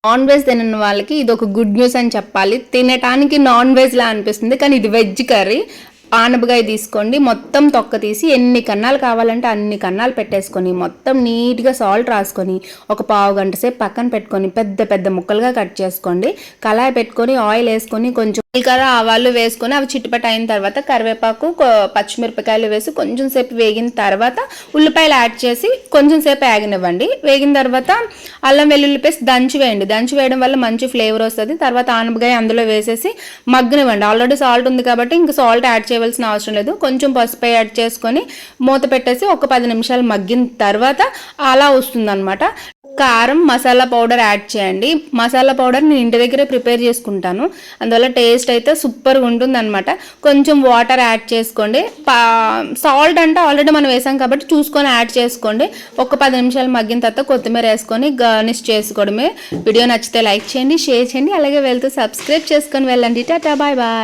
Non veg తినని వాళ్ళకి ఇది ఒక గుడ్ న్యూస్ అని చెప్పాలి. తినటానికి నాన్ వెజ్లా అనిపిస్తుంది కానీ ఇది వెజ్ కర్రీ. ఆనపకాయ తీసుకోండి, మొత్తం తొక్క తీసి ఎన్ని కన్నాలు కావాలంటే అన్ని కన్నాలు పెట్టేసుకొని మొత్తం నీట్గా సాల్ట్ రాసుకొని ఒక పావు గంట సేపు పక్కన పెట్టుకొని పెద్ద పెద్ద ముక్కలుగా కట్ చేసుకోండి. కళాయి పెట్టుకొని ఆయిల్ వేసుకొని కొంచెం జీలకర్ర ఆవాలు వేసుకొని అవి చిట్టుపట అయిన తర్వాత కరివేపాకు పచ్చిమిరపకాయలు వేసి కొంచెం సేపు వేగిన తర్వాత ఉల్లిపాయలు యాడ్ చేసి కొంచెం సేపు వేగనివ్వండి. వేగిన తర్వాత అల్లం వెల్లుల్లి పేస్ట్ దంచి వేయండి. దంచి వేయడం వల్ల మంచి ఫ్లేవర్ వస్తుంది. తర్వాత ఆనపకాయ అందులో వేసేసి మగ్గనివ్వండి. ఆల్రెడీ సాల్ట్ ఉంది కాబట్టి ఇంకా సాల్ట్ యాడ్ చేయవలసిన అవసరం లేదు. కొంచెం పసుపు యాడ్ చేసుకొని మూత పెట్టేసి ఒక 10 నిమిషాలు మగ్గిన తర్వాత అలా వస్తుందన్నమాట. కారం మసాలా పౌడర్ యాడ్ చేయండి. మసాలా పౌడర్ నేను ఇంటి దగ్గరే ప్రిపేర్ చేసుకుంటాను, అందువల్ల టేస్ట్ అయితే సూపర్గా ఉంటుంది అనమాట. కొంచెం వాటర్ యాడ్ చేసుకోండి. సాల్ట్ అంటే ఆల్రెడీ మనం వేసాం కాబట్టి చూసుకొని యాడ్ చేసుకోండి. ఒక 10 నిమిషాలు మగ్గిన తర్వాత కొత్తిమీర వేసుకొని గార్నిష్ చేసుకోవడమే. వీడియో నచ్చితే లైక్ చేయండి, షేర్ చేయండి, అలాగే వెళ్తూ సబ్స్క్రైబ్ చేసుకొని వెళ్ళండి. Tata, bye bye.